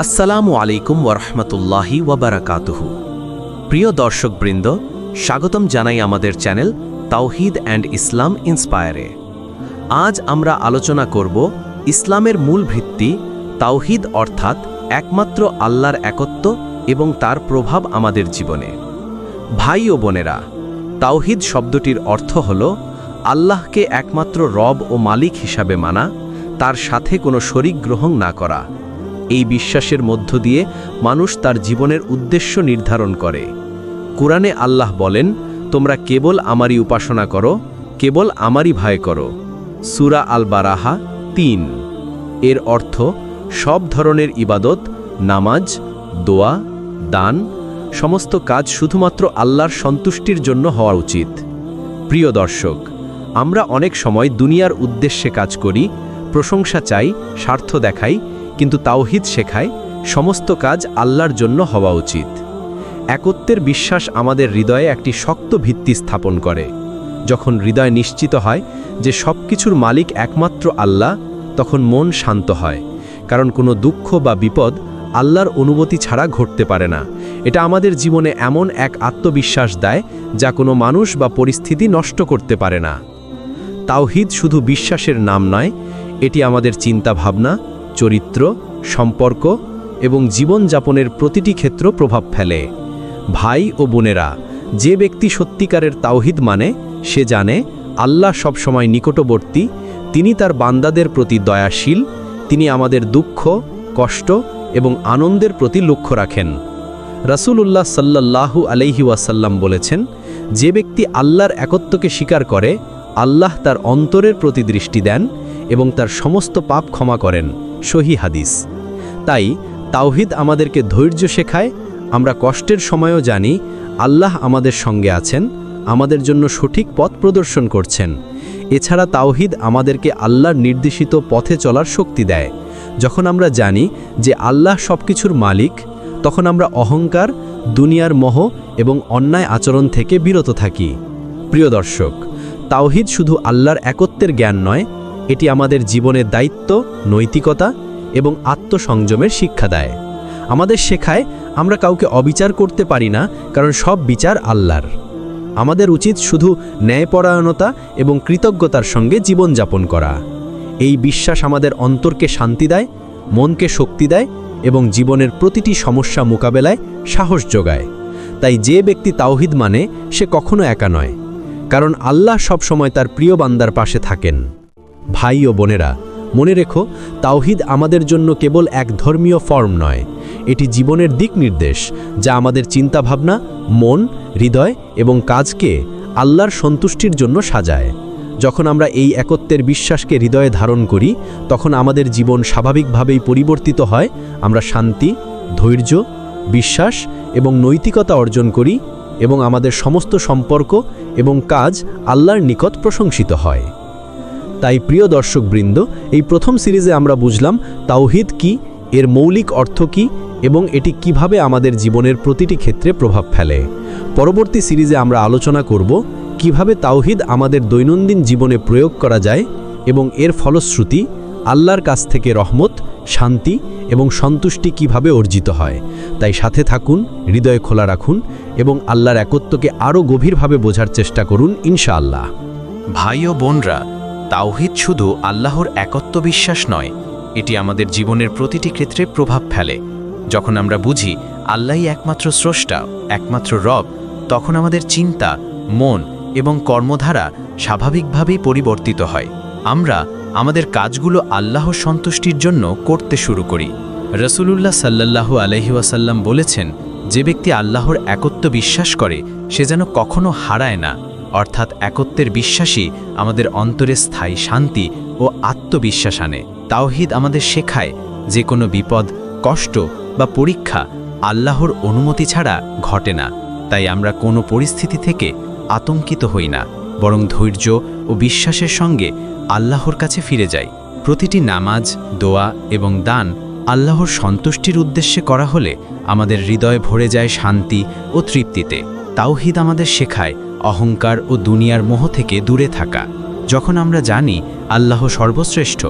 আসসালামু আলাইকুম ওরহমতুল্লাহি ওয়াবারাকাতুহু। প্রিয় দর্শকবৃন্দ, স্বাগতম জানাই আমাদের চ্যানেল তাওহীদ অ্যান্ড ইসলাম ইন্সপায়ারে। আজ আমরা আলোচনা করব ইসলামের মূল ভিত্তি তাওহীদ, অর্থাৎ একমাত্র আল্লাহর একত্ব এবং তার প্রভাব আমাদের জীবনে। ভাই ও বোনেরা, তাওহীদ শব্দটির অর্থ হল আল্লাহকে একমাত্র রব ও মালিক হিসাবে মানা, তার সাথে কোনো শরিক গ্রহণ না করা। এই বিশ্বাসের মধ্য দিয়ে মানুষ তার জীবনের উদ্দেশ্য নির্ধারণ করে। কুরআনে আল্লাহ বলেন, তোমরা কেবল আমারই উপাসনা করো, কেবল আমারই ভয় করো। সূরা আল বারাহা ৩। এর অর্থ সব ধরনের ইবাদত, নামাজ, দোয়া, দান, সমস্ত কাজ শুধুমাত্র আল্লাহর সন্তুষ্টির জন্য হওয়া উচিত। প্রিয় দর্শক, আমরা অনেক সময় দুনিয়ার উদ্দেশ্যে কাজ করি, প্রশংসা চাই, স্বার্থ দেখাই, কিন্তু তাওহীদ শেখায় সমস্ত কাজ আল্লাহর জন্য হওয়া উচিত। একত্বের বিশ্বাস আমাদের হৃদয়ে একটি শক্ত ভিত্তি স্থাপন করে। যখন হৃদয় নিশ্চিত হয় যে সব কিছুর মালিক একমাত্র আল্লাহ, তখন মন শান্ত হয়, কারণ কোনো দুঃখ বা বিপদ আল্লাহর অনুমতি ছাড়া ঘটতে পারে না। এটা আমাদের জীবনে এমন এক আত্মবিশ্বাস দেয় যা কোনো মানুষ বা পরিস্থিতি নষ্ট করতে পারে না। তাওহীদ শুধু বিশ্বাসের নাম নয়, এটি আমাদের চিন্তাভাবনা, চরিত্র, সম্পর্ক এবং জীবনযাপনের প্রতিটি ক্ষেত্র প্রভাব ফেলে। ভাই ও বোনেরা, যে ব্যক্তি সত্যিকারের তাওহীদ মানে, সে জানে আল্লাহ সবসময় নিকটবর্তী, তিনি তার বান্দাদের প্রতি দয়াশীল, তিনি আমাদের দুঃখ, কষ্ট এবং আনন্দের প্রতি লক্ষ্য রাখেন। রাসূলুল্লাহ সাল্লাল্লাহু আলাইহি ওয়াসাল্লাম বলেছেন, যে ব্যক্তি আল্লাহর একত্বকে স্বীকার করে, আল্লাহ তার অন্তরের প্রতি দৃষ্টি দেন এবং তার সমস্ত পাপ ক্ষমা করেন। সহিহ হাদিস। তাই তাওহীদ আমাদেরকে ধৈর্য শেখায়। আমরা কষ্টের সময়ও জানি আল্লাহ আমাদের সঙ্গে আছেন, আমাদের জন্য সঠিক পথ প্রদর্শন করছেন। এছাড়া তাওহীদ আমাদেরকে আল্লাহর নির্দেশিত পথে চলার শক্তি দেয়। যখন আমরা জানি যে আল্লাহ সবকিছুর মালিক, তখন আমরা অহংকার, দুনিয়ার মোহ এবং অন্যায় আচরণ থেকে বিরত থাকি। প্রিয় দর্শক, তাওহীদ শুধু আল্লাহর একত্বের জ্ঞান নয়, এটি আমাদের জীবনের দায়িত্ব, নৈতিকতা এবং আত্মসংযমের শিক্ষা দেয়। আমাদের শেখায় আমরা কাউকে অবিচার করতে পারি না, কারণ সব বিচার আল্লাহর। আমাদের উচিত শুধু ন্যায়পরায়ণতা এবং কৃতজ্ঞতার সঙ্গে জীবনযাপন করা। এই বিশ্বাস আমাদের অন্তরকে শান্তি দেয়, মনকে শক্তি দেয় এবং জীবনের প্রতিটি সমস্যা মোকাবেলায় সাহস যোগায়। তাই যে ব্যক্তি তাওহীদ মানে, সে কখনো একা নয়, কারণ আল্লাহ সবসময় তার প্রিয় বান্দার পাশে থাকেন। ভাই ও বোনেরা, মনে রেখো, তাওহীদ আমাদের জন্য কেবল এক ধর্মীয় ফর্ম নয়, এটি জীবনের দিক নির্দেশ, যা আমাদের চিন্তাভাবনা, মন, হৃদয় এবং কাজকে আল্লাহর সন্তুষ্টির জন্য সাজায়। যখন আমরা এই একত্বের বিশ্বাসকে হৃদয়ে ধারণ করি, তখন আমাদের জীবন স্বাভাবিকভাবেই পরিবর্তিত হয়। আমরা শান্তি, ধৈর্য, বিশ্বাস এবং নৈতিকতা অর্জন করি এবং আমাদের সমস্ত সম্পর্ক এবং কাজ আল্লাহর নিকট প্রশংসিত হয়। তাই প্রিয় দর্শকবৃন্দ, এই প্রথম সিরিজে আমরা বুঝলাম তাওহীদ কি, এর মৌলিক অর্থ কি এবং এটি কিভাবে আমাদের জীবনের প্রতিটি ক্ষেত্রে প্রভাব ফেলে। পরবর্তী সিরিজে আমরা আলোচনা করব কিভাবে তাওহীদ আমাদের দৈনন্দিন জীবনে প্রয়োগ করা যায় এবং এর ফলশ্রুতি আল্লাহর কাছ থেকে রহমত, শান্তি এবং সন্তুষ্টি কিভাবে অর্জিত হয়। তাই সাথে থাকুন, হৃদয় খোলা রাখুন এবং আল্লাহর একত্বকে আরও গভীরভাবে বোঝার চেষ্টা করুন, ইনশাআল্লাহ। ভাই ও বোনরা, তাওহীদ শুধু আল্লাহর একত্ব বিশ্বাস নয়, এটি আমাদের জীবনের প্রতিটি ক্ষেত্রে প্রভাব ফেলে। যখন আমরা বুঝি আল্লাহই একমাত্র স্রষ্টা, একমাত্র রব, তখন আমাদের চিন্তা, মন এবং কর্মধারা স্বাভাবিকভাবেই পরিবর্তিত হয়। আমরা আমাদের কাজগুলো আল্লাহর সন্তুষ্টির জন্য করতে শুরু করি। রাসূলুল্লাহ সাল্লাল্লাহু আলাইহি ওয়াসাল্লাম বলেছেন, যে ব্যক্তি আল্লাহর একত্ব বিশ্বাস করে, সে যেন কখনো হারায় না। অর্থাৎ একত্বের বিশ্বাসই আমাদের অন্তরে স্থায়ী শান্তি ও আত্মবিশ্বাস আনে। তাওহীদ আমাদের শেখায় যে কোনো বিপদ, কষ্ট বা পরীক্ষা আল্লাহর অনুমতি ছাড়া ঘটে না। তাই আমরা কোনো পরিস্থিতি থেকে আতঙ্কিত হই না, বরং ধৈর্য ও বিশ্বাসের সঙ্গে আল্লাহর কাছে ফিরে যাই। প্রতিটি নামাজ, দোয়া এবং দান আল্লাহর সন্তুষ্টির উদ্দেশ্যে করা হলে আমাদের হৃদয় ভরে যায় শান্তি ও তৃপ্তিতে। তাওহীদ আমাদের শেখায় অহংকার ও দুনিয়ার মোহ থেকে দূরে থাকা। যখন আমরা জানি আল্লাহ সর্বশ্রেষ্ঠ,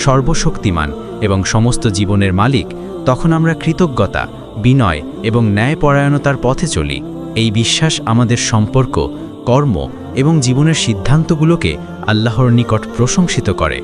সর্বশক্তিমান এবং সমস্ত জীবনের মালিক, তখন আমরা কৃতজ্ঞতা, বিনয় এবং ন্যায়পরায়ণতার পথে চলি। এই বিশ্বাস আমাদের সম্পর্ক, কর্ম এবং জীবনের সিদ্ধান্তগুলোকে আল্লাহর নিকট প্রশংসিত করে।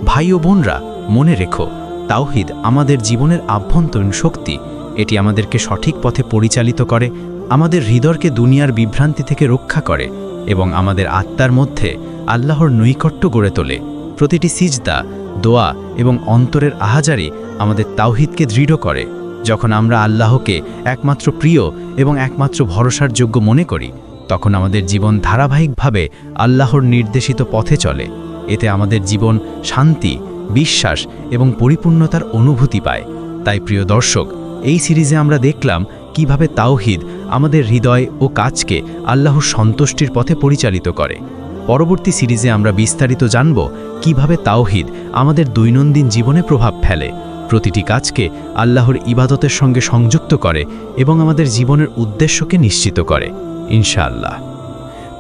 ভাই ও বোনরা, মনে রেখো, তাওহীদ আমাদের জীবনের আভ্যন্তরীণ শক্তি। এটি আমাদেরকে সঠিক পথে পরিচালিত করে, আমাদের হৃদয়কে দুনিয়ার বিভ্রান্তি থেকে রক্ষা করে এবং আমাদের আত্মার মধ্যে আল্লাহর নৈকট্য গড়ে তোলে। প্রতিটি সিজদা, দোয়া এবং অন্তরের আহাজারি আমাদের তাওহীদকে দৃঢ় করে। যখন আমরা আল্লাহকে একমাত্র প্রিয় এবং একমাত্র ভরসার যোগ্য মনে করি, তখন আমাদের জীবন ধারাবাহিকভাবে আল্লাহর নির্দেশিত পথে চলে। এতে আমাদের জীবন শান্তি, বিশ্বাস এবং পরিপূর্ণতার অনুভূতি পায়। তাই প্রিয় দর্শক, এই সিরিজে আমরা দেখলাম কিভাবে তাওহীদ আমাদের হৃদয় ও কাজকে আল্লাহর সন্তুষ্টির পথে পরিচালিত করে। পরবর্তী সিরিজে আমরা বিস্তারিত জানব কিভাবে তাওহীদ আমাদের দৈনন্দিন জীবনে প্রভাব ফেলে, প্রতিটি কাজকে আল্লাহর ইবাদতের সঙ্গে সংযুক্ত করে এবং আমাদের জীবনের উদ্দেশ্যকে নিশ্চিত করে, ইনশাআল্লাহ।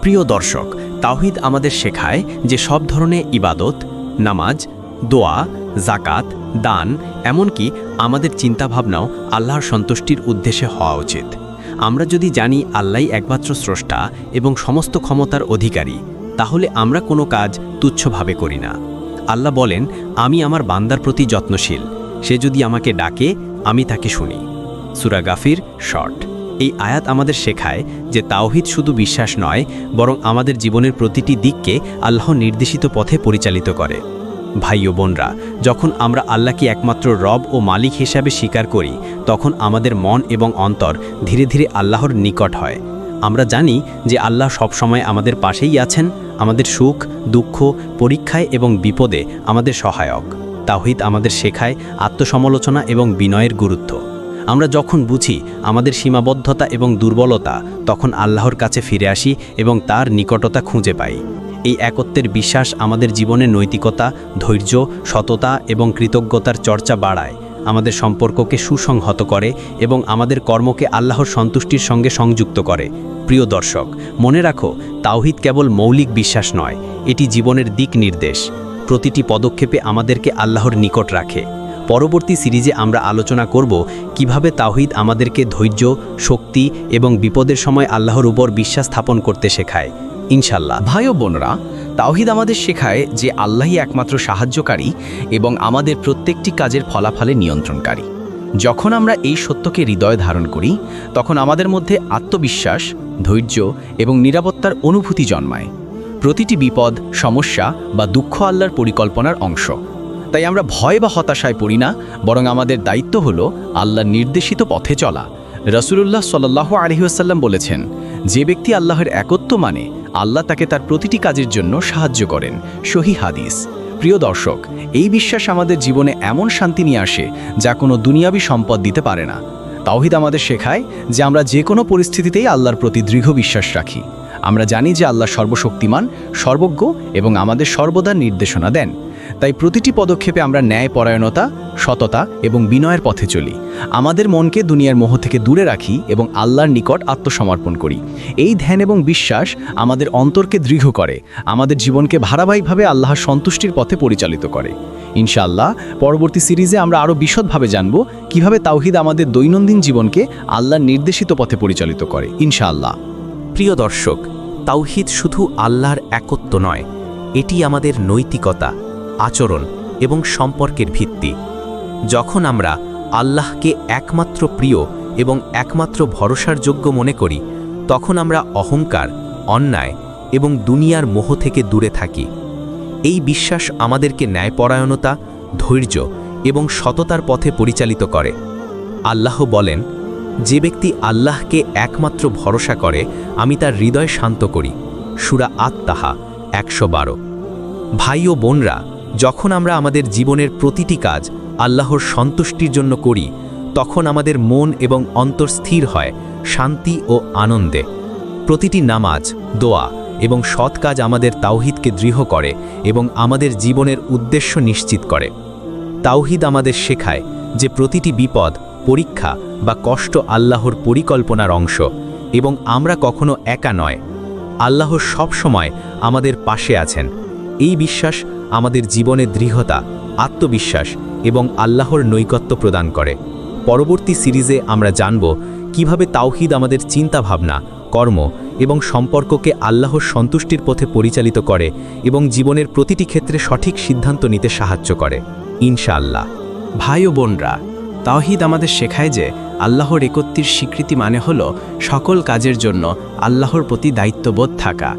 প্রিয় দর্শক, তাওহীদ আমাদের শেখায় যে সব ধরনের ইবাদত, নামাজ, দোয়া, জাকাত, দান, এমনকি আমাদের চিন্তাভাবনাও আল্লাহর সন্তুষ্টির উদ্দেশ্যে হওয়া উচিত। আমরা যদি জানি আল্লাহই একমাত্র স্রষ্টা এবং সমস্ত ক্ষমতার অধিকারী, তাহলে আমরা কোনো কাজ তুচ্ছভাবে করি না। আল্লাহ বলেন, আমি আমার বান্দার প্রতি যত্নশীল, সে যদি আমাকে ডাকে আমি তাকে শুনি। সূরা গাফির শর্ট। এই আয়াত আমাদের শেখায় যে তাওহীদ শুধু বিশ্বাস নয়, বরং আমাদের জীবনের প্রতিটি দিককে আল্লাহ নির্দেশিত পথে পরিচালিত করে। ভাই ও বোনরা, যখন আমরা আল্লাহকে একমাত্র রব ও মালিক হিসাবে স্বীকার করি, তখন আমাদের মন এবং অন্তর ধীরে ধীরে আল্লাহর নিকট হয়। আমরা জানি যে আল্লাহ সবসময় আমাদের পাশেই আছেন, আমাদের সুখ, দুঃখ, পরীক্ষায় এবং বিপদে আমাদের সহায়ক। তাওহীদ আমাদের শেখায় আত্মসমালোচনা এবং বিনয়ের গুরুত্ব। আমরা যখন বুঝি আমাদের সীমাবদ্ধতা এবং দুর্বলতা, তখন আল্লাহর কাছে ফিরে আসি এবং তার নিকটতা খুঁজে পাই। এই একত্বের বিশ্বাস আমাদের জীবনে নৈতিকতা, ধৈর্য, সততা এবং কৃতজ্ঞতার চর্চা বাড়ায়, আমাদের সম্পর্ককে সুসংহত করে এবং আমাদের কর্মকে আল্লাহর সন্তুষ্টির সঙ্গে সংযুক্ত করে। প্রিয় দর্শক, মনে রাখো, তাওহীদ কেবল মৌলিক বিশ্বাস নয়, এটি জীবনের দিক নির্দেশ। প্রতিটি পদক্ষেপে আমাদেরকে আল্লাহর নিকট রাখে। পরবর্তী সিরিজে আমরা আলোচনা করব কিভাবে তাওহীদ আমাদেরকে ধৈর্য, শক্তি এবং বিপদের সময় আল্লাহর উপর বিশ্বাস স্থাপন করতে শেখায়, ইনশাল্লাহ। ভাই ও বোনরা, তাওহীদ আমাদের শেখায় যে আল্লাহই একমাত্র সাহায্যকারী এবং আমাদের প্রত্যেকটি কাজের ফলাফলে নিয়ন্ত্রণকারী। যখন আমরা এই সত্যকে হৃদয়ে ধারণ করি, তখন আমাদের মধ্যে আত্মবিশ্বাস, ধৈর্য এবং নিরাপত্তার অনুভূতি জন্মায়। প্রতিটি বিপদ, সমস্যা বা দুঃখ আল্লাহর পরিকল্পনার অংশ। তাই আমরা ভয় বা হতাশায় পড়ি না, বরং আমাদের দায়িত্ব হলো আল্লাহর নির্দেশিত পথে চলা। রাসূলুল্লাহ সাল্লাল্লাহু আলাইহি ওয়াসাল্লাম বলেছেন, যে ব্যক্তি আল্লাহর একত্ব মানে, আল্লাহ তাকে তার প্রতিটি কাজের জন্য সাহায্য করেন। সহিহ হাদিস। প্রিয় দর্শক, এই বিশ্বাস আমাদের জীবনে এমন শান্তি নিয়ে আসে যা কোনো দুনিয়াবী সম্পদ দিতে পারে না। তাওহীদ আমাদের শেখায় যে আমরা যে কোনো পরিস্থিতিতেই আল্লাহর প্রতি দৃঢ় বিশ্বাস রাখি। আমরা জানি যে আল্লাহ সর্বশক্তিমান, সর্বজ্ঞ এবং আমাদের সর্বদা নির্দেশনা দেন। তাই প্রতিটি পদক্ষেপে আমরা ন্যায়পরায়ণতা, সততা এবং বিনয়ের পথে চলি। আমাদের মনকে দুনিয়ার মোহ থেকে দূরে রাখি এবং আল্লাহর নিকট আত্মসমর্পণ করি। এই ধ্যান এবং বিশ্বাস আমাদের অন্তরকে দৃঢ় করে, আমাদের জীবনকে ধারাবাহিকভাবে আল্লাহর সন্তুষ্টির পথে পরিচালিত করে। ইনশাআল্লাহ, পরবর্তী সিরিজে আমরা আরও বিশদভাবে জানব কিভাবে তাওহীদ আমাদের দৈনন্দিন জীবনকে আল্লাহর নির্দেশিত পথে পরিচালিত করে, ইনশাআল্লাহ। প্রিয় দর্শক, তাওহীদ শুধু আল্লাহর একত্ব নয়, এটি আমাদের নৈতিকতা, আচরণ এবং সম্পর্কের ভিত্তি। যখন আমরা আল্লাহকে একমাত্র প্রিয় এবং একমাত্র ভরসার যোগ্য মনে করি, তখন আমরা অহংকার, অন্যায় এবং দুনিয়ার মোহ থেকে দূরে থাকি। এই বিশ্বাস আমাদেরকে ন্যায়পরায়ণতা, ধৈর্য এবং সততার পথে পরিচালিত করে। আল্লাহ বলেন, যে ব্যক্তি আল্লাহকে একমাত্র ভরসা করে, আমি তার হৃদয় শান্ত করি। সূরা আত-তাহা 112। ভাই ও বোনরা, যখন আমরা আমাদের জীবনের প্রতিটি কাজ আল্লাহর সন্তুষ্টির জন্য করি, তখন আমাদের মন এবং অন্তর স্থির হয় শান্তি ও আনন্দে। প্রতিটি নামাজ, দোয়া এবং সৎ কাজ আমাদের তাওহীদকে দৃঢ় করে এবং আমাদের জীবনের উদ্দেশ্য নিশ্চিত করে। তাওহীদ আমাদের শেখায় যে প্রতিটি বিপদ, পরীক্ষা বা কষ্ট আল্লাহর পরিকল্পনার অংশ এবং আমরা কখনো একা নয়। আল্লাহ সব সময় আমাদের পাশে আছেন। এই বিশ্বাস আমাদের জীবনে দৃঢ়তা, আত্মবিশ্বাস এবং আল্লাহর নৈকট্য প্রদান করে। পরবর্তী সিরিজে আমরা জানব কিভাবে তাওহীদ আমাদের চিন্তাভাবনা, কর্ম এবং সম্পর্ককে আল্লাহর সন্তুষ্টির পথে পরিচালিত করে এবং জীবনের প্রতিটি ক্ষেত্রে সঠিক সিদ্ধান্ত নিতে সাহায্য করে, ইনশাআল্লাহ। ভাই ও বোনরা, তাওহীদ আমাদের শেখায় যে আল্লাহর একত্বের স্বীকৃতি মানে হল সকল কাজের জন্য আল্লাহর প্রতি দায়িত্ববোধ থাকা।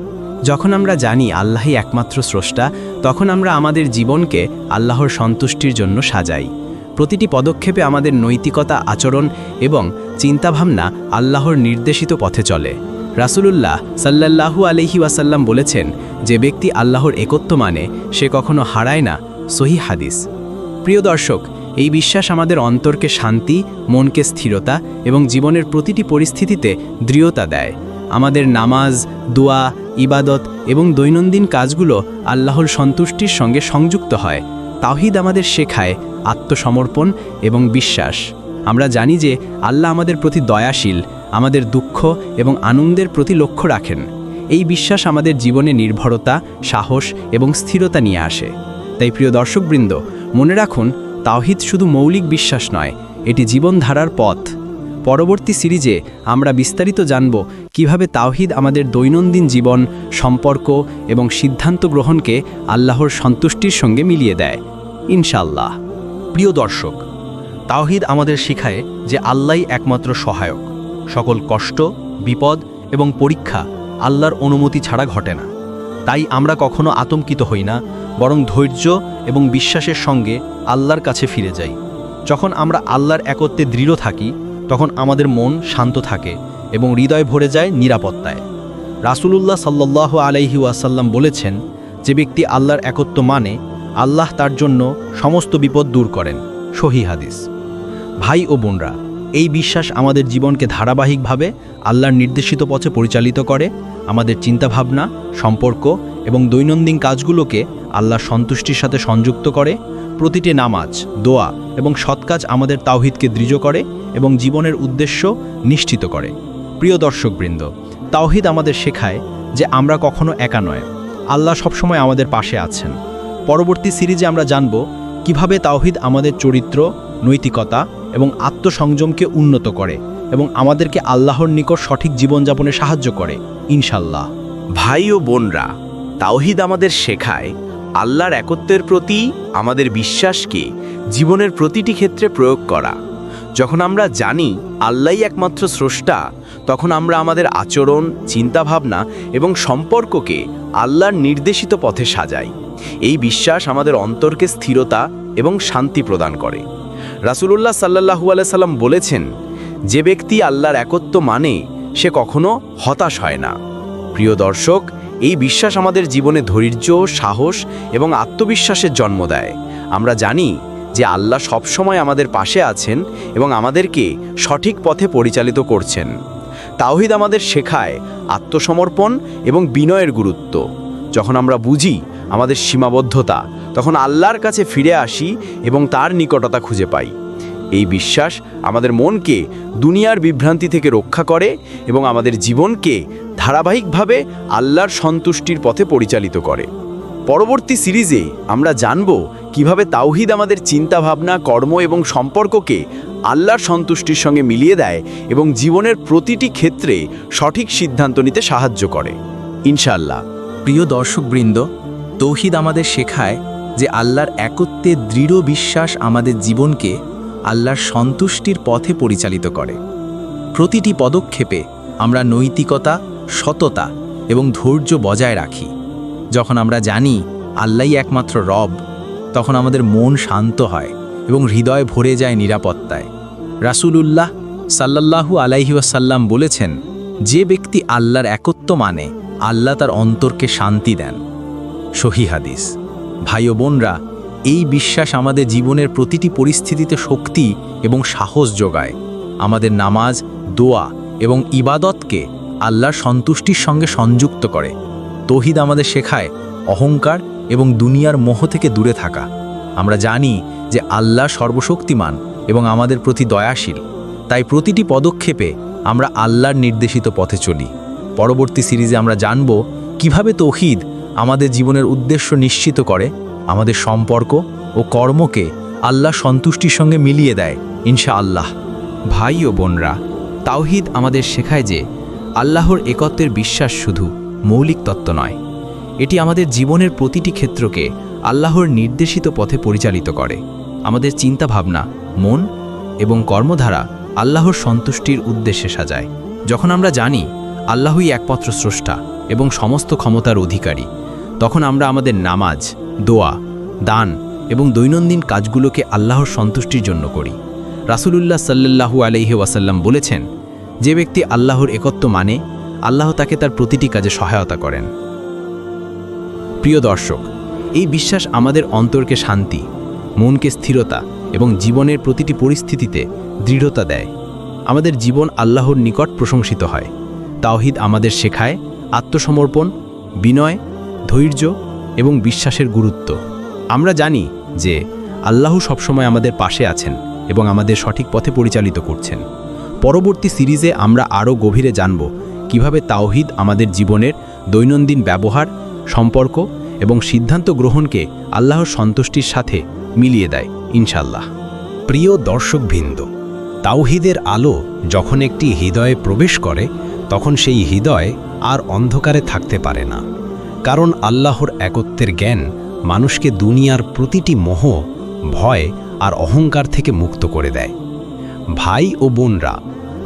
যখন আমরা জানি আল্লাহই একমাত্র স্রষ্টা, তখন আমরা আমাদের জীবনকে আল্লাহর সন্তুষ্টির জন্য সাজাই। প্রতিটি পদক্ষেপে আমাদের নৈতিকতা, আচরণ এবং চিন্তাভাবনা আল্লাহর নির্দেশিত পথে চলে। রাসূলুল্লাহ সাল্লাল্লাহু আলাইহি ওয়াসাল্লাম বলেছেন, যে ব্যক্তি আল্লাহর একত্ব মানে সে কখনো হারায় না। সহিহ হাদিস। প্রিয় দর্শক, এই বিশ্বাস আমাদের অন্তরকে শান্তি, মনকে স্থিরতা এবং জীবনের প্রতিটি পরিস্থিতিতে দৃঢ়তা দেয়। আমাদের নামাজ, দোয়া, ইবাদত এবং দৈনন্দিন কাজগুলো আল্লাহর সন্তুষ্টির সঙ্গে সংযুক্ত হয়। তাওহীদ আমাদের শেখায় আত্মসমর্পণ এবং বিশ্বাস। আমরা জানি যে আল্লাহ আমাদের প্রতি দয়াশীল, আমাদের দুঃখ এবং আনন্দের প্রতি লক্ষ্য রাখেন। এই বিশ্বাস আমাদের জীবনে নির্ভরতা, সাহস এবং স্থিরতা নিয়ে আসে। তাই প্রিয় দর্শকবৃন্দ, মনে রাখুন, তাওহীদ শুধু মৌলিক বিশ্বাস নয়, এটি জীবনধারার পথ। পরবর্তী সিরিজে আমরা বিস্তারিত জানব কিভাবে তাওহীদ আমাদের দৈনন্দিন জীবন, সম্পর্ক এবং সিদ্ধান্ত গ্রহণকে আল্লাহর সন্তুষ্টির সঙ্গে মিলিয়ে দেয়, ইনশাআল্লাহ। প্রিয় দর্শক, তাওহীদ আমাদের শেখায় যে আল্লাহই একমাত্র সহায়ক। সকল কষ্ট, বিপদ এবং পরীক্ষা আল্লাহর অনুমতি ছাড়া ঘটে না। তাই আমরা কখনো আতঙ্কিত হই না, বরং ধৈর্য এবং বিশ্বাসের সঙ্গে আল্লাহর কাছে ফিরে যাই। যখন আমরা আল্লাহর একত্বে দৃঢ় থাকি, তখন আমাদের মন শান্ত থাকে এবং হৃদয় ভরে যায় নিরাপত্তায়। রাসূলুল্লাহ সাল্লাল্লাহু আলাইহি ওয়াসাল্লাম বলেছেন, যে ব্যক্তি আল্লাহর একত্ব মানে, আল্লাহ তার জন্য সমস্ত বিপদ দূর করেন। সহিহ হাদিস। ভাই ও বোনরা, এই বিশ্বাস আমাদের জীবনকে ধারাবাহিকভাবে আল্লাহর নির্দেশিত পথে পরিচালিত করে। আমাদের চিন্তাভাবনা, সম্পর্ক এবং দৈনন্দিন কাজগুলোকে আল্লাহর সন্তুষ্টির সাথে সংযুক্ত করে। প্রতিটি নামাজ, দোয়া এবং সৎকাজ আমাদের তাওহীদকে দৃঢ় করে এবং জীবনের উদ্দেশ্য নিশ্চিত করে। প্রিয় দর্শকবৃন্দ, তাওহীদ আমাদের শেখায় যে আমরা কখনো একা নয়, আল্লাহ সবসময় আমাদের পাশে আছেন। পরবর্তী সিরিজে আমরা জানব কিভাবে তাওহীদ আমাদের চরিত্র, নৈতিকতা এবং আত্মসংযমকে উন্নত করে এবং আমাদেরকে আল্লাহর নিকট সঠিক জীবনযাপনে সাহায্য করে, ইনশাআল্লাহ। ভাই ও বোনরা, তাওহীদ আমাদের শেখায় আল্লাহর একত্বের প্রতি আমাদের বিশ্বাসকে জীবনের প্রতিটি ক্ষেত্রে প্রয়োগ করা। যখন আমরা জানি আল্লাহই একমাত্র স্রষ্টা, তখন আমরা আমাদের আচরণ, চিন্তাভাবনা এবং সম্পর্ককে আল্লাহর নির্দেশিত পথে সাজাই। এই বিশ্বাস আমাদের অন্তরকে স্থিরতা এবং শান্তি প্রদান করে। রাসূলুল্লাহ সাল্লাল্লাহু আলাইহি সাল্লাম বলেছেন, যে ব্যক্তি আল্লাহর একত্ব মানে সে কখনো হতাশ হয় না। প্রিয় দর্শক, এই বিশ্বাস আমাদের জীবনে ধৈর্য, সাহস এবং আত্মবিশ্বাসের জন্ম দেয়। আমরা জানি যে আল্লাহ সবসময় আমাদের পাশে আছেন এবং আমাদেরকে সঠিক পথে পরিচালিত করছেন। তাওহীদ আমাদের শেখায় আত্মসমর্পণ এবং বিনয়ের গুরুত্ব। যখন আমরা বুঝি আমাদের সীমাবদ্ধতা, তখন আল্লাহর কাছে ফিরে আসি এবং তার নিকটতা খুঁজে পাই। এই বিশ্বাস আমাদের মনকে দুনিয়ার বিভ্রান্তি থেকে রক্ষা করে এবং আমাদের জীবনকে ধারাবাহিকভাবে আল্লাহর সন্তুষ্টির পথে পরিচালিত করে। পরবর্তী সিরিজে আমরা জানব কিভাবে তাওহীদ আমাদের চিন্তাভাবনা, কর্ম এবং সম্পর্ককে আল্লাহর সন্তুষ্টির সঙ্গে মিলিয়ে দেয় এবং জীবনের প্রতিটি ক্ষেত্রে সঠিক সিদ্ধান্ত নিতে সাহায্য করে, ইনশাআল্লাহ। প্রিয় দর্শকবৃন্দ, তাওহীদ আমাদের শেখায় যে আল্লাহর একত্বে দৃঢ় বিশ্বাস আমাদের জীবনকে আল্লাহর সন্তুষ্টির পথে পরিচালিত করে। প্রতিটি পদক্ষেপে আমরা নৈতিকতা, সততা এবং ধৈর্য বজায় রাখি। যখন আমরা জানি আল্লাহই একমাত্র রব, তখন আমাদের মন শান্ত হয় এবং হৃদয় ভরে যায় নিরাপত্তায়। রাসূলুল্লাহ সাল্লাল্লাহু আলাইহি ওয়াসাল্লাম বলেছেন, যে ব্যক্তি আল্লাহর একত্ব মানে, আল্লাহ তার অন্তরকে শান্তি দেন। সহিহ হাদিস। ভাই ও বোনরা, এই বিশ্বাস আমাদের জীবনের প্রতিটি পরিস্থিতিতে শক্তি এবং সাহস যোগায়। আমাদের নামাজ, দোয়া এবং ইবাদতকে আল্লাহর সন্তুষ্টির সঙ্গে সংযুক্ত করে। তাওহীদ আমাদের শেখায় অহংকার এবং দুনিয়ার মোহ থেকে দূরে থাকা। আমরা জানি যে আল্লাহ সর্বশক্তিমান এবং আমাদের প্রতি দয়াশীল। তাই প্রতিটি পদক্ষেপে আমরা আল্লাহর নির্দেশিত পথে চলি। পরবর্তী সিরিজে আমরা জানব কিভাবে তাওহীদ আমাদের জীবনের উদ্দেশ্য নিশ্চিত করে, আমাদের সম্পর্ক ও কর্মকে আল্লাহ সন্তুষ্টির সঙ্গে মিলিয়ে দেয় ইনশাআল্লাহ। ভাই ও বোনরা, তাওহীদ আমাদের শেখায় যে আল্লাহর একত্বের বিশ্বাস শুধু মৌলিক তত্ত্ব নয়, এটি আমাদের জীবনের প্রতিটি ক্ষেত্রকে আল্লাহর নির্দেশিত পথে পরিচালিত করে। আমাদের চিন্তাভাবনা, মন এবং কর্মধারা আল্লাহর সন্তুষ্টির উদ্দেশ্যে সাজায়। যখন আমরা জানি আল্লাহই একমাত্র স্রষ্টা এবং সমস্ত ক্ষমতার অধিকারী, তখন আমরা আমাদের নামাজ, দোয়া, দান এবং দৈনন্দিন কাজগুলোকে আল্লাহর সন্তুষ্টির জন্য করি। রাসূলুল্লাহ সাল্লাল্লাহু আলাইহি ওয়াসাল্লাম বলেছেন, যে ব্যক্তি আল্লাহর একত্ব মানে, আল্লাহ তাকে তার প্রতিটি কাজে সহায়তা করেন। প্রিয় দর্শক, এই বিশ্বাস আমাদের অন্তরকে শান্তি, মনকে স্থিরতা এবং জীবনের প্রতিটি পরিস্থিতিতে দৃঢ়তা দেয়। আমাদের জীবন আল্লাহর নিকট প্রশংসিত হয়। তাওহীদ আমাদের শেখায় আত্মসমর্পণ, বিনয়, ধৈর্য এবং বিশ্বাসের গুরুত্ব। আমরা জানি যে আল্লাহ সবসময় আমাদের পাশে আছেন এবং আমাদের সঠিক পথে পরিচালিত করছেন। পরবর্তী সিরিজে আমরা আরও গভীরে জানব কিভাবে তাওহীদ আমাদের জীবনের দৈনন্দিন ব্যবহার, সম্পর্ক এবং সিদ্ধান্ত গ্রহণকে আল্লাহর সন্তুষ্টির সাথে মিলিয়ে দেয় ইনশাআল্লাহ। প্রিয় দর্শকবৃন্দ, তাওহীদের আলো যখন একটি হৃদয়ে প্রবেশ করে, তখন সেই হৃদয় আর অন্ধকারে থাকতে পারে না। কারণ আল্লাহর একত্বের জ্ঞান মানুষকে দুনিয়ার প্রতিটি মোহ, ভয় আর অহংকার থেকে মুক্ত করে দেয়। ভাই ও বোনরা,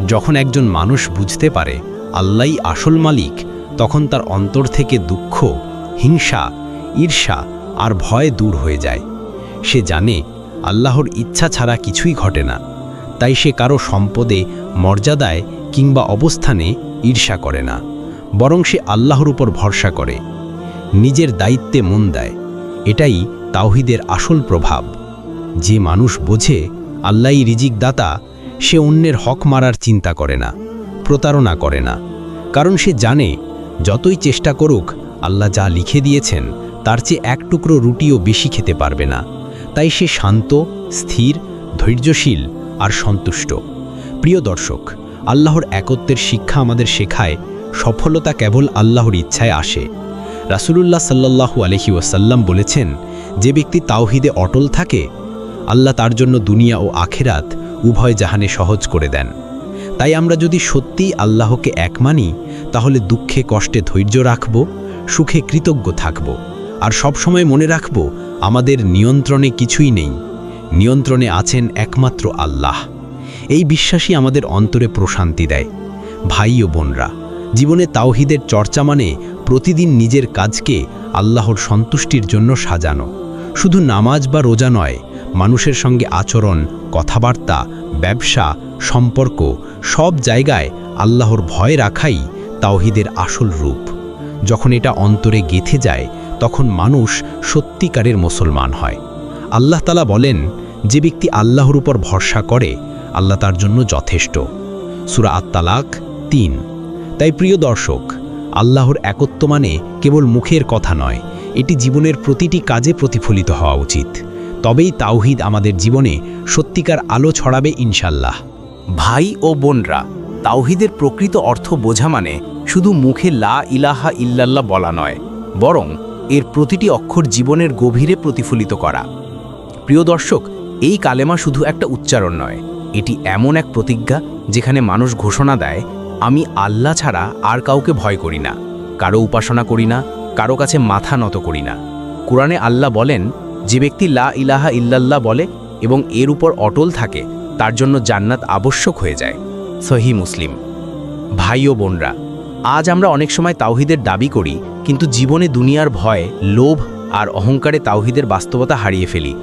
যখন একজন মানুষ বুঝতে পারে আল্লাহই আসল মালিক, তখন তার অন্তর থেকে দুঃখ, হিংসা, ঈর্ষা আর ভয় দূর হয়ে যায়। সে জানে আল্লাহর ইচ্ছা ছাড়া কিছুই ঘটে না, তাই সে কারো সম্পদে, মর্যাদায় কিংবা অবস্থানে ঈর্ষা করে না, বরং সে আল্লাহর উপর ভরসা করে, নিজের দায়িত্বে মন দেয়। এটাই তাওহীদের আসল প্রভাব। যে মানুষ বোঝে আল্লাহই রিজিক দাতা, সে অন্যের হক মারার চিন্তা করে না, প্রতারণা করে না, কারণ সে জানে যতই চেষ্টা করুক আল্লাহ যা লিখে দিয়েছেন তার চেয়ে এক টুকরো রুটিও বেশি খেতে পারবে না। তাই সে শান্ত, স্থির, ধৈর্যশীল আর সন্তুষ্ট। প্রিয় দর্শক, আল্লাহর একত্বের শিক্ষা আমাদের শেখায় সফলতা কেবল আল্লাহর ইচ্ছায় আসে। রাসূলুল্লাহ সাল্লাল্লাহু আলাইহি ওয়াসাল্লাম বলেছেন, যে ব্যক্তি তাওহীদে অটল থাকে, আল্লাহ তার জন্য দুনিয়া ও আখিরাত উভয় জাহানে সহজ করে দেন। তাই আমরা যদি সত্যিই আল্লাহকে এক মানি, তাহলে দুঃখে কষ্টে ধৈর্য রাখব, সুখে কৃতজ্ঞ থাকব, আর সবসময় মনে রাখব আমাদের নিয়ন্ত্রণে কিছুই নেই, নিয়ন্ত্রণে আছেন একমাত্র আল্লাহ। এই বিশ্বাসই আমাদের অন্তরে প্রশান্তি দেয়। ভাই ও বোনরা, জীবনে তাওহীদের চর্চা মানে প্রতিদিন নিজের কাজকে আল্লাহর সন্তুষ্টির জন্য সাজানো। শুধু নামাজ বা রোজা নয়, মানুষের সঙ্গে আচরণ, কথাবার্তা, ব্যবসা, সম্পর্ক, সব জায়গায় আল্লাহর ভয় রাখাই তাওহীদের আসল রূপ। যখন এটা অন্তরে গেঁথে যায়, তখন মানুষ সত্যিকারের মুসলমান হয়। আল্লাহ তাআলা বলেন, যে ব্যক্তি আল্লাহর উপর ভরসা করে, আল্লাহ তার জন্য যথেষ্ট। সূরা আত-তালাক ৩। তাই প্রিয় দর্শক, আল্লাহর একত্ব মানে কেবল মুখের কথা নয়, এটি জীবনের প্রতিটি কাজে প্রতিফলিত হওয়া উচিত। তবেই তাওহীদ আমাদের জীবনে সত্যিকার আলো ছড়াবে ইনশাআল্লাহ। ভাই ও বোনরা, তাওহীদের প্রকৃত অর্থ বোঝা মানে শুধু মুখে লা ইলাহা ইল্লাল্লাহ বলা নয়, বরং এর প্রতিটি অক্ষর জীবনের গভীরে প্রতিফলিত করা। প্রিয় দর্শক, এই কালেমা শুধু একটা উচ্চারণ নয়, এটি এমন এক প্রতিজ্ঞা যেখানে মানুষ ঘোষণা দেয়, আমি আল্লাহ ছাড়া আর কাউকে ভয় করি না, কারো উপাসনা করি না, কারো কাছে মাথা নত করি না। কুরআনে আল্লাহ বলেন, যে ব্যক্তি লা ইলাহা ইল্লাল্লাহ বলে এবং এর উপর অটল থাকে, তার জন্য জান্নাত আবশ্যক হয়ে যায়। সহিহ মুসলিম। ভাই ও বোনরা, আজ আমরা অনেক সময় তাওহীদের দাবি করি, কিন্তু জীবনে দুনিয়ার ভয়, লোভ আর অহংকারে তাওহীদের বাস্তবতা হারিয়ে ফেলি।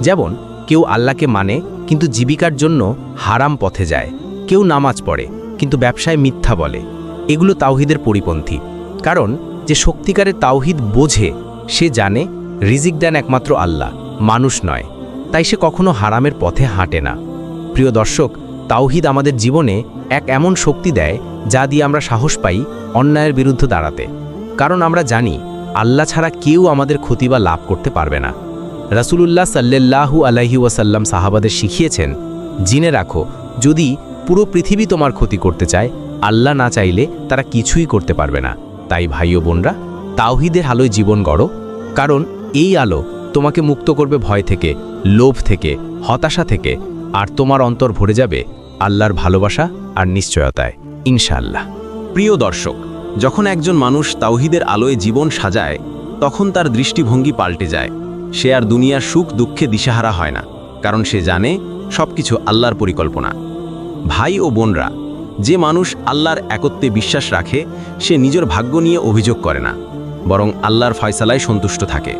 যেমন কেউ আল্লাহকে মানে কিন্তু জীবিকার জন্য হারাম পথে যায়, কেউ নামাজ পড়ে কিন্তু ব্যবসায় মিথ্যা বলে। এগুলো তাওহীদের পরিপন্থী। কারণ যে সত্যিকারের তাওহীদ বোঝে, সে জানে রিজিক দেন একমাত্র আল্লাহ, মানুষ নয়। তাই সে কখনো হারামের পথে হাঁটে না। প্রিয় দর্শক, তাওহীদ আমাদের জীবনে এক এমন শক্তি দেয় যা দিয়ে আমরা সাহস পাই অন্যায়ের বিরুদ্ধে দাঁড়াতে। কারণ আমরা জানি আল্লাহ ছাড়া কেউ আমাদের ক্ষতি বা লাভ করতে পারবে না। রাসূলুল্লাহ সাল্লাল্লাহু আলাইহি ওয়াসাল্লাম সাহাবাদের শিখিয়েছেন, জেনে রাখো, যদি পুরো পৃথিবী তোমার ক্ষতি করতে চায়, আল্লাহ না চাইলে তারা কিছুই করতে পারবে না। তাই ভাই ও বোনরা, তাওহীদের আলোয় জীবন গড়ো, কারণ এই আলো তোমাকে মুক্ত করবে ভয় থেকে, লোভ থেকে, হতাশা থেকে, আর তোমার অন্তর ভরে যাবে আল্লাহর ভালোবাসা আর নিশ্চয়তায়, ইনশাআল্লাহ। প্রিয় দর্শক, যখন একজন মানুষ তাওহীদের আলোয় জীবন সাজায়, তখন তার দৃষ্টিভঙ্গি পাল্টে যায়। সে আর দুনিয়ার সুখ দুঃখে দিশাহারা হয় না, কারণ সে জানে সবকিছু আল্লাহর পরিকল্পনা। ভাই ও বোনরা, যে মানুষ আল্লাহর একত্বে বিশ্বাস রাখে, সে নিজের ভাগ্য নিয়ে অভিযোগ করে না, বরং আল্লাহর ফয়সালায় সন্তুষ্ট থাকে।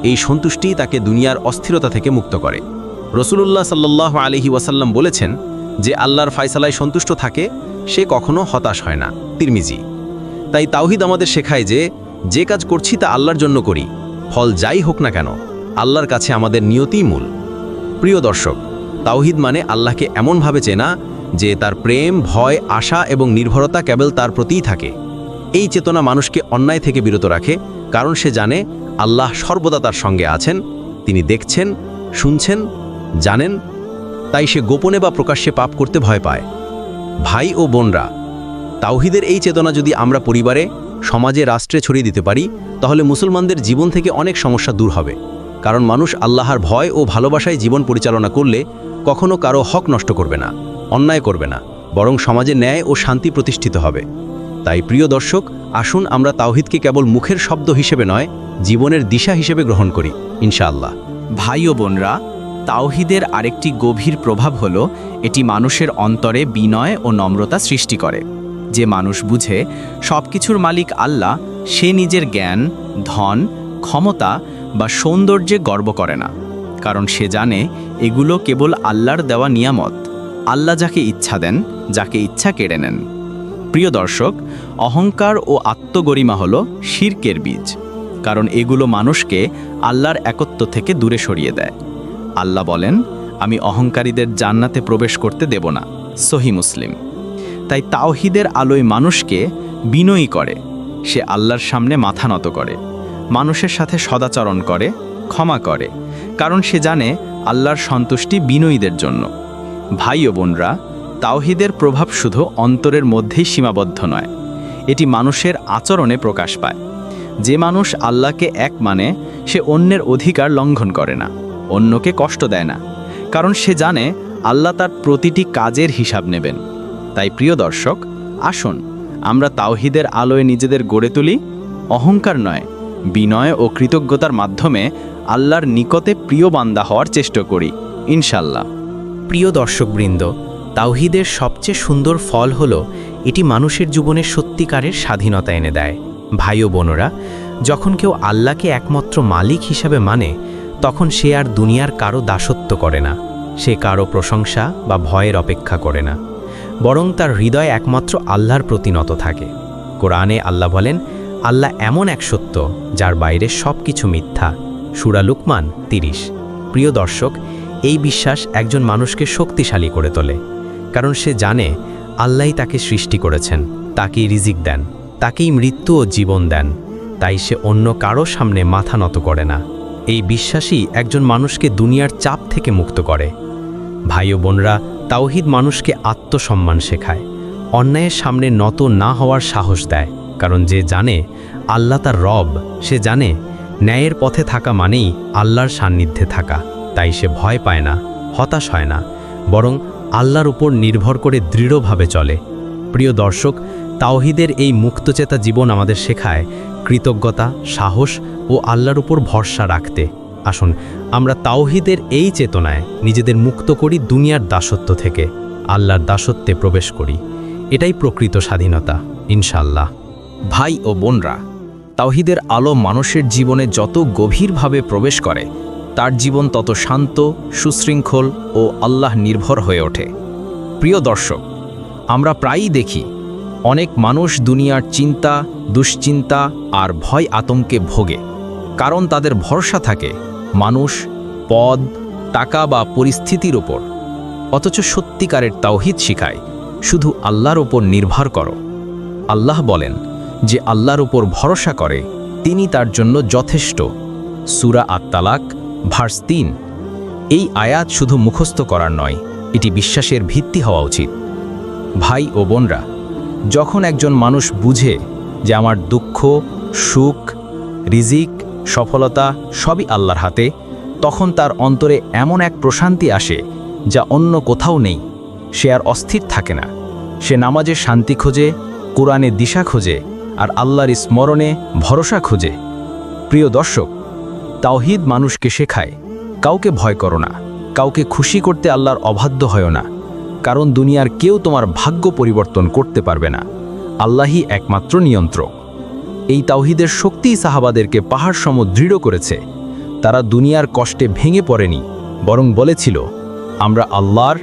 এই সন্তুষ্টিই তাকে দুনিয়ার অস্থিরতা থেকে মুক্ত করে। রাসূলুল্লাহ সাল্লাল্লাহু আলাইহি ওয়াসাল্লাম বলেছেন, যে আল্লাহর ফয়সালায় সন্তুষ্ট থাকে সে কখনো হতাশ হয় না। তিরমিজি। তাই তাওহীদ আমাদের শেখায় যে কাজ করছি তা আল্লাহর জন্য করি, ফল যাই হোক না কেন আল্লাহর কাছে আমাদের নিয়তিই মূল। প্রিয় দর্শক, তাওহীদ মানে আল্লাহকে এমনভাবে চেনা যে তার প্রেম, ভয়, আশা এবং নির্ভরতা কেবল তার প্রতিই থাকে। এই চেতনা মানুষকে অন্যায় থেকে বিরত রাখে, কারণ সে জানে আল্লাহ সর্বদা তার সঙ্গে আছেন, তিনি দেখছেন, শুনছেন, জানেন। তাই সে গোপনে বা প্রকাশ্যে পাপ করতে ভয় পায়। ভাই ও বোনরা, তাওহীদের এই চেতনা যদি আমরা পরিবারে, সমাজে, রাষ্ট্রে ছড়িয়ে দিতে পারি, তাহলে মুসলমানদের জীবন থেকে অনেক সমস্যা দূর হবে। কারণ মানুষ আল্লাহর ভয় ও ভালোবাসায় জীবন পরিচালনা করলে কখনো কারো হক নষ্ট করবে না, অন্যায় করবে না, বরং সমাজে ন্যায় ও শান্তি প্রতিষ্ঠিত হবে। তাই প্রিয় দর্শক, আসুন আমরা তাওহীদকে কেবল মুখের শব্দ হিসেবে নয়, জীবনের দিশা হিসেবে গ্রহণ করি, ইনশাআল্লাহ। ভাই ও বোনরা, তাওহীদের আরেকটি গভীর প্রভাব হলো এটি মানুষের অন্তরে বিনয় ও নম্রতা সৃষ্টি করে। যে মানুষ বুঝে সবকিছুর মালিক আল্লাহ, সে নিজের জ্ঞান, ধন, ক্ষমতা বা সৌন্দর্যে গর্ব করে না, কারণ সে জানে এগুলো কেবল আল্লাহর দেওয়া নিয়ামত। আল্লাহ যাকে ইচ্ছা দেন, যাকে ইচ্ছা কেড়ে নেন। প্রিয় দর্শক, অহংকার ও আত্মগরিমা হলো শিরকের বীজ, কারণ এগুলো মানুষকে আল্লাহর একত্ব থেকে দূরে সরিয়ে দেয়। আল্লাহ বলেন, আমি অহংকারীদের জান্নাতে প্রবেশ করতে দেব না। সহিহ মুসলিম। তাই তাওহীদের আলোয় মানুষকে বিনয়ী করে। সে আল্লাহর সামনে মাথা নত করে, মানুষের সাথে সদাচরণ করে, ক্ষমা করে, কারণ সে জানে আল্লাহর সন্তুষ্টি বিনয়ীদের জন্য। ভাই ও বোনরা, তাওহীদের প্রভাব শুধু অন্তরের মধ্যেই সীমাবদ্ধ নয়, এটি মানুষের আচরণে প্রকাশ পায়। যে মানুষ আল্লাহকে এক মানে, সে অন্যের অধিকার লঙ্ঘন করে না, অন্যকে কষ্ট দেয় না, কারণ সে জানে আল্লাহ তার প্রতিটি কাজের হিসাব নেবেন। তাই প্রিয় দর্শক, আসুন আমরা তাওহীদের আলোয় নিজেদের গড়ে তুলি, অহংকার নয়, বিনয় ও কৃতজ্ঞতার মাধ্যমে আল্লাহর নিকটে প্রিয় বান্দা হওয়ার চেষ্টা করি, ইনশাআল্লাহ। প্রিয় দর্শকবৃন্দ, তাওহীদের সবচেয়ে সুন্দর ফল হলো এটি মানুষের জীবনে সত্যিকারের স্বাধীনতা এনে দেয়। ভাই ও বোনেরা, যখন কেউ আল্লাহকে একমাত্র মালিক হিসাবে মানে, তখন সে আর দুনিয়ার কারো দাসত্ব করে না, সে কারো প্রশংসা বা ভয়ের অপেক্ষা করে না, বরং তার হৃদয় একমাত্র আল্লাহর প্রতি নত থাকে। কোরআনে আল্লাহ বলেন, আল্লাহ এমন এক সত্য যার বাইরে সব কিছু মিথ্যা। সূরা লুকমান 30। প্রিয় দর্শক, এই বিশ্বাস একজন মানুষকে শক্তিশালী করে তোলে, কারণ সে জানে আল্লাহই তাকে সৃষ্টি করেছেন, তাকেই রিজিক দেন, তাকেই মৃত্যু ও জীবন দেন। তাই সে অন্য কারো সামনে মাথা নত করে না। এই বিশ্বাসই একজন মানুষকে দুনিয়ার চাপ থেকে মুক্ত করে। ভাই ও বোনরা, তাওহীদ মানুষকে আত্মসম্মান শেখায়, অন্যায়ের সামনে নত না হওয়ার সাহস দেয়, কারণ যে জানে আল্লাহ তার রব, সে জানে ন্যায়ের পথে থাকা মানেই আল্লাহর সান্নিধ্যে থাকা। তাই সে ভয় পায় না, হতাশ হয় না, বরং আল্লাহর উপর নির্ভর করে দৃঢ়ভাবে চলে। প্রিয় দর্শক, তাওহীদের এই মুক্তচেতা জীবন আমাদের শেখায় কৃতজ্ঞতা, সাহস ও আল্লাহর উপর ভরসা রাখতে। আসুন আমরা তাওহীদের এই চেতনায় নিজেদের মুক্ত করি দুনিয়ার দাসত্ব থেকে, আল্লাহর দাসত্বে প্রবেশ করি। এটাই প্রকৃত স্বাধীনতা, ইনশাআল্লাহ। ভাই ও বোনরা, তাওহীদের আলো মানুষের জীবনে যত গভীরভাবে প্রবেশ করে, তার জীবন তত শান্ত, সুশৃঙ্খল ও আল্লাহ নির্ভর হয়ে ওঠে। প্রিয় দর্শক, আমরা প্রায়ই দেখি অনেক মানুষ দুনিয়ার চিন্তা, দুশ্চিন্তা আর ভয় আতঙ্কে ভোগে, কারণ তাদের ভরসা থাকে মানুষ, পদ, টাকা বা পরিস্থিতির ওপর। অথচ সত্যিকারের তাওহীদ শিখায় শুধু আল্লাহর ওপর নির্ভর করো। আল্লাহ বলেন, যে আল্লাহর উপর ভরসা করে তিনি তার জন্য যথেষ্ট। সূরা আত-তালাক ভার্স 3। এই আয়াত শুধু মুখস্থ করার নয়, এটি বিশ্বাসের ভিত্তি হওয়া উচিত। ভাই ও বোনরা, যখন একজন মানুষ বুঝে যে আমার দুঃখ, সুখ, রিজিক সফলতা সবই আল্লাহর হাতে, তখন তার অন্তরে এমন এক প্রশান্তি আসে যা অন্য কোথাও নেই। সে আর অস্থির থাকে না। সে নামাজে শান্তি খোঁজে, কোরআনে দিশা খোঁজে, আর আল্লাহর স্মরণে ভরসা খোঁজে। প্রিয় দর্শক, তাওহীদ মানুষকে শেখায়, কাউকে ভয় করো না, কাউকে খুশি করতে আল্লাহর অবাধ্য হয় না, কারণ দুনিয়ার কেউ তোমার ভাগ্য পরিবর্তন করতে পারবে না। আল্লাহই একমাত্র নিয়ন্ত্রক। এই তাওহীদের শক্তিই সাহাবাদেরকে পাহাড় সম দৃঢ় করেছে। তারা দুনিয়ার কষ্টে ভেঙে পড়েনি, বরং বলেছিল, আমরা আল্লাহর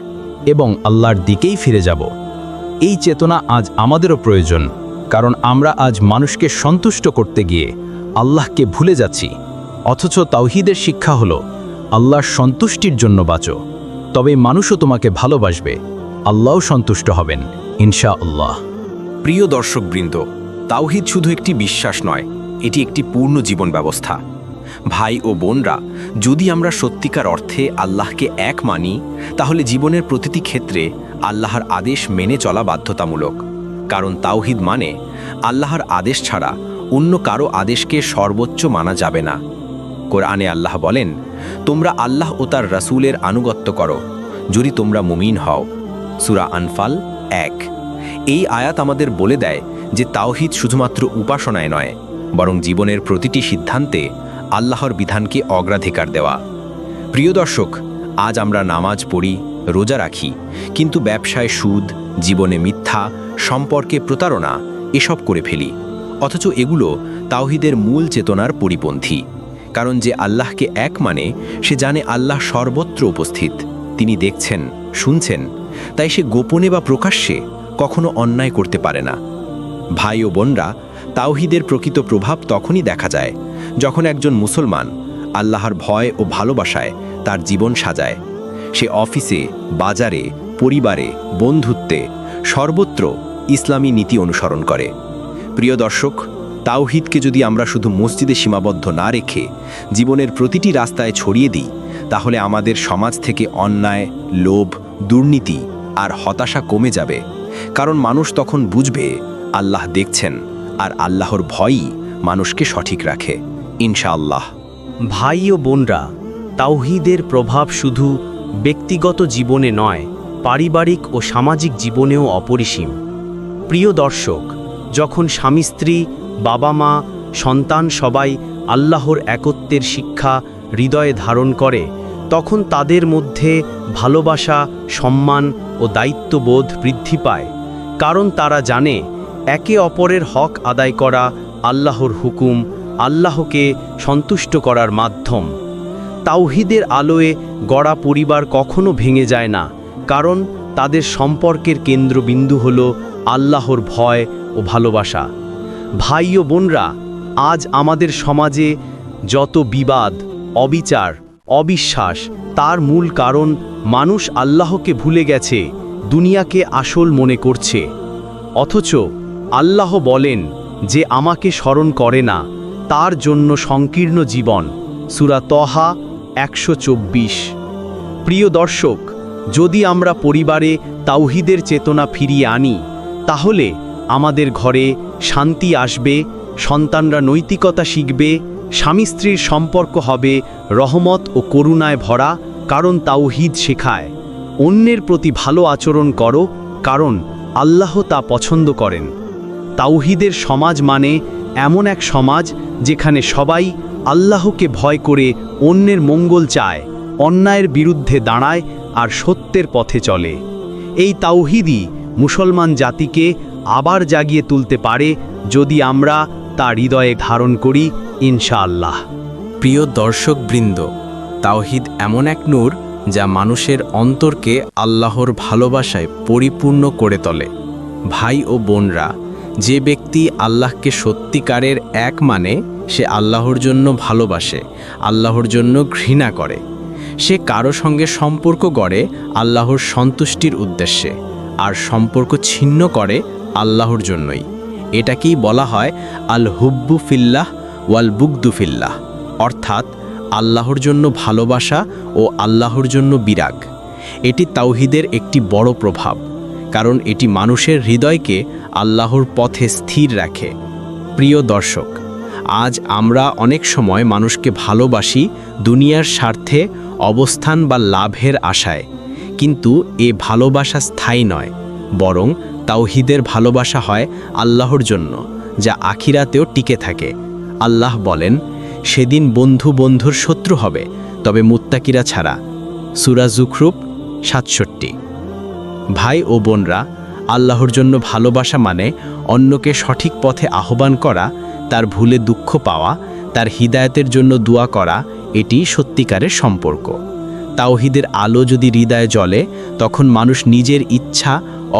এবং আল্লাহর দিকেই ফিরে যাব। এই চেতনা আজ আমাদেরও প্রয়োজন, কারণ আমরা আজ মানুষকে সন্তুষ্ট করতে গিয়ে আল্লাহকে ভুলে যাচ্ছি। অথচ তাওহীদের শিক্ষা হলো, আল্লাহর সন্তুষ্টির জন্য বাঁচো, তবে মানুষও তোমাকে ভালোবাসবে, আল্লাহও সন্তুষ্ট হবেন ইনশাআল্লাহ। প্রিয় দর্শকবৃন্দ, তাওহীদ শুধু একটি বিশ্বাস নয়, এটি একটি পূর্ণ জীবন ব্যবস্থা। ভাই ও বোনরা, যদি আমরা সত্যিকার অর্থে আল্লাহকে এক মানি, তাহলে জীবনের প্রতিটি ক্ষেত্রে আল্লাহর আদেশ মেনে চলা বাধ্যতামূলক। কারণ তাওহীদ মানে আল্লাহর আদেশ ছাড়া অন্য কারো আদেশকে সর্বোচ্চ মানা যাবে না। কোরআনে আল্লাহ বলেন, তোমরা আল্লাহ ও তার রাসূলের আনুগত্য করো যদি তোমরা মুমিন হও। সূরা আনফাল 1। এই আয়াত আমাদের বলে দেয় যে তাওহীদ শুধুমাত্র উপাসনায় নয়, বরং জীবনের প্রতিটি সিদ্ধান্তে আল্লাহর বিধানকে অগ্রাধিকার দেওয়া। প্রিয় দর্শক, আজ আমরা নামাজ পড়ি, রোজা রাখি, কিন্তু ব্যবসায় সুদ, জীবনে মিথ্যা, সম্পর্কে প্রতারণা এসব করে ফেলি। অথচ এগুলো তাওহীদের মূল চেতনার পরিপন্থী। কারণ যে আল্লাহকে এক মানে, সে জানে আল্লাহ সর্বত্র উপস্থিত, তিনি দেখছেন, শুনছেন, তাই সে গোপনে বা প্রকাশ্যে কখনো অন্যায় করতে পারে না। ভাই ও বোনরা, তাওহীদের প্রকৃত প্রভাব তখনই দেখা যায় যখন একজন মুসলমান আল্লাহর ভয় ও ভালোবাসায় তার জীবন সাজায়। সে অফিসে, বাজারে, পরিবারে, বন্ধুত্বে সর্বত্র ইসলামী নীতি অনুসরণ করে। প্রিয় দর্শক, তাওহীদকে যদি আমরা শুধু মসজিদে সীমাবদ্ধ না রেখে জীবনের প্রতিটি রাস্তায় ছড়িয়ে দিই, তাহলে আমাদের সমাজ থেকে অন্যায়, লোভ, দুর্নীতি আর হতাশা কমে যাবে। কারণ মানুষ তখন বুঝবে আল্লাহ দেখছেন, আর আল্লাহর ভয়ই মানুষকে সঠিক রাখে ইনশাআল্লাহ। ভাই ও বোনরা, তাওহীদের প্রভাব শুধু ব্যক্তিগত জীবনে নয়, পারিবারিক ও সামাজিক জীবনেও অপরিসীম। প্রিয় দর্শক, যখন স্বামী স্ত্রী, বাবা মা, সন্তান সবাই আল্লাহর একত্বের শিক্ষা হৃদয়ে ধারণ করে, তখন তাদের মধ্যে ভালোবাসা, সম্মান ও দায়িত্ববোধ বৃদ্ধি পায়। কারণ তারা জানে একে অপরের হক আদায় করা আল্লাহর হুকুম, আল্লাহকে সন্তুষ্ট করার মাধ্যম। তাওহীদের আলোয় গড়া পরিবার কখনো ভেঙে যায় না, কারণ তাদের সম্পর্কের কেন্দ্রবিন্দু হল আল্লাহর ভয় ও ভালোবাসা। ভাই ও বোনরা, আজ আমাদের সমাজে যত বিবাদ, অবিচার, অবিশ্বাস, তার মূল কারণ মানুষ আল্লাহকে ভুলে গেছে, দুনিয়াকে আসল মনে করছে। অথচ আল্লাহ বলেন, যে আমাকে স্মরণ করে না তার জন্য সংকীর্ণ জীবন। সূরা তহা 124। প্রিয় দর্শক, যদি আমরা পরিবারে তাওহীদের চেতনা ফিরিয়ে আনি, তাহলে আমাদের ঘরে শান্তি আসবে, সন্তানরা নৈতিকতা শিখবে, স্বামী স্ত্রীর সম্পর্ক হবে রহমত ও করুণায় ভরা। কারণ তাওহীদ শেখায়, অন্যের প্রতি ভালো আচরণ করো, কারণ আল্লাহ তা পছন্দ করেন। তাওহীদের সমাজ মানে এমন এক সমাজ যেখানে সবাই আল্লাহকে ভয় করে অন্যের মঙ্গল চায়, অন্যায়ের বিরুদ্ধে দাঁড়ায় আর সত্যের পথে চলে। এই তাওহীদই মুসলমান জাতিকে আবার জাগিয়ে তুলতে পারে, যদি আমরা তা হৃদয়ে ধারণ করি ইনশাআল্লাহ। প্রিয় দর্শকবৃন্দ, তাওহীদ এমন এক নূর যা মানুষের অন্তরকে আল্লাহর ভালোবাসায় পরিপূর্ণ করে তোলে। ভাই ও বোনরা, যে ব্যক্তি আল্লাহকে সত্যিকারের এক মানে, সে আল্লাহর জন্য ভালোবাসে, আল্লাহর জন্য ঘৃণা করে। সে কারো সঙ্গে সম্পর্ক গড়ে আল্লাহর সন্তুষ্টির উদ্দেশ্যে, আর সম্পর্ক ছিন্ন করে আল্লাহর জন্যই। এটাকেই বলা হয় আল হুব্বু ফিল্লাহ ওয়াল বুগদু ফিল্লাহ, অর্থাৎ আল্লাহর জন্য ভালোবাসা ও আল্লাহর জন্য বিরাগ। এটি তাওহীদের একটি বড় প্রভাব, কারণ এটি মানুষের হৃদয়কে আল্লাহর পথে স্থির রাখে। প্রিয় দর্শক, আজ আমরা অনেক সময় মানুষকে ভালোবাসি দুনিয়ার স্বার্থে, অবস্থান বা লাভের আশায়, কিন্তু এ ভালোবাসা স্থায়ী নয়, বরং তাওহীদের ভালোবাসা হয় আল্লাহর জন্য, যা আখিরাতেও টিকে থাকে। আল্লাহ বলেন, সেদিন বন্ধু বন্ধুর শত্রু হবে, তবে মুত্তাকিরা ছাড়া। সূরা যুখরুফ 67। ভাই ও বোনরা, আল্লাহর জন্য ভালোবাসা মানে অন্যকে সঠিক পথে আহ্বান করা, তার ভুলে দুঃখ পাওয়া, তার হিদায়াতের জন্য দোয়া করা। এটি সত্যিকারের সম্পর্ক। তাওহীদের আলো যদি হৃদয়ে জ্বলে, তখন মানুষ নিজের ইচ্ছা,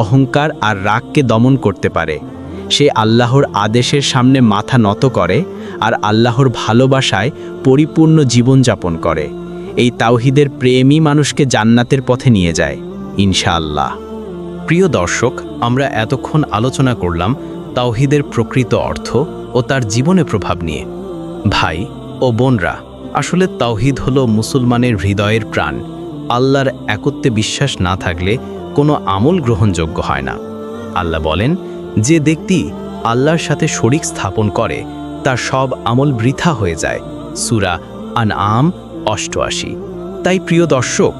অহংকার আর রাগকে দমন করতে পারে। সে আল্লাহর আদেশের সামনে মাথা নত করে আর আল্লাহর ভালোবাসায় পরিপূর্ণ জীবনযাপন করে। এই তাওহীদের প্রেমই মানুষকে জান্নাতের পথে নিয়ে যায়, ইনশাআল্লাহ। প্রিয় দর্শক, আমরা এতক্ষণ আলোচনা করলাম তাওহীদের প্রকৃত অর্থ ও তার জীবনে প্রভাব নিয়ে। ভাই ও বোনরা, আসলে তাওহীদ হলো মুসলমানের হৃদয়ের প্রাণ। আল্লাহর একত্বে বিশ্বাস না থাকলে কোনো আমল গ্রহণযোগ্য হয় না। আল্লাহ বলেন, যে ব্যক্তি আল্লাহর সাথে শরীক স্থাপন করে তার সব আমল বৃথা হয়ে যায়। সূরা আনআম ৮৮। তাই প্রিয় দর্শক,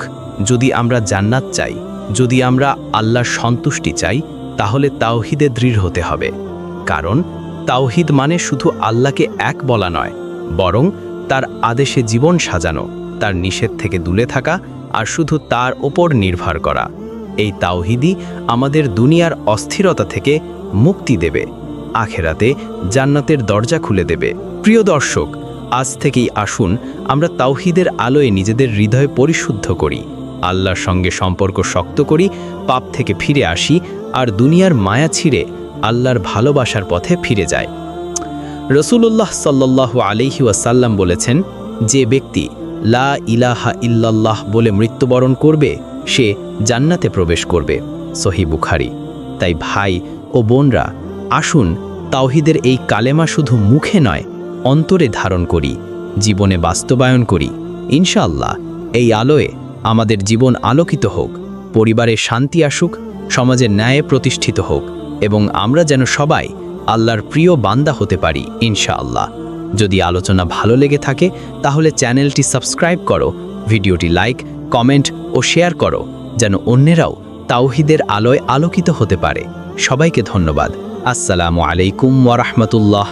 যদি আমরা জান্নাত চাই, যদি আমরা আল্লাহর সন্তুষ্টি চাই, তাহলে তাওহীদে দৃঢ় হতে হবে। কারণ তাওহীদ মানে শুধু আল্লাহকে এক বলা নয়, বরং তার আদেশে জীবন সাজানো, তার নিষেধ থেকে দূরে থাকা আর শুধু তার ওপর নির্ভর করা। এই তাওহীদই আমাদের দুনিয়ার অস্থিরতা থেকে মুক্তি দেবে, আখেরাতে জান্নাতের দরজা খুলে দেবে। প্রিয় দর্শক, আজ থেকেই আসুন আমরা তাওহীদের আলোয় নিজেদের হৃদয় পরিশুদ্ধ করি, আল্লাহর সঙ্গে সম্পর্ক শক্ত করি, পাপ থেকে ফিরে আসি আর দুনিয়ার মায়া ছিঁড়ে আল্লাহর ভালোবাসার পথে ফিরে যায়। রাসূলুল্লাহ সাল্লাল্লাহু আলাইহি ওয়াসাল্লাম বলেছেন, যে ব্যক্তি লা ইলাহা ইল্লাল্লাহ বলে মৃত্যুবরণ করবে, সে জান্নাতে প্রবেশ করবে। সহিহ বুখারী। তাই ভাই ও বোনরা, আসুন তাওহীদের এই কালেমা শুধু মুখে নয়, অন্তরে ধারণ করি, জীবনে বাস্তবায়ন করি। ইনশাআল্লাহ এই আলোয় আমাদের জীবন আলোকিত হোক, পরিবারে শান্তি আসুক, সমাজে ন্যায় প্রতিষ্ঠিত হোক এবং আমরা যেন সবাই আল্লাহর প্রিয় বান্দা হতে পারি, ইনশাআল্লাহ। যদি আলোচনা ভালো লেগে থাকে তাহলে চ্যানেলটি সাবস্ক্রাইব করো, ভিডিওটি লাইক, কমেন্ট ও শেয়ার করো, যেন অন্যেরাও তাওহীদের আলোয় আলোকিত হতে পারে। সবাইকে ধন্যবাদ। আসসালামু আলাইকুম ওয়া রাহমাতুল্লাহ।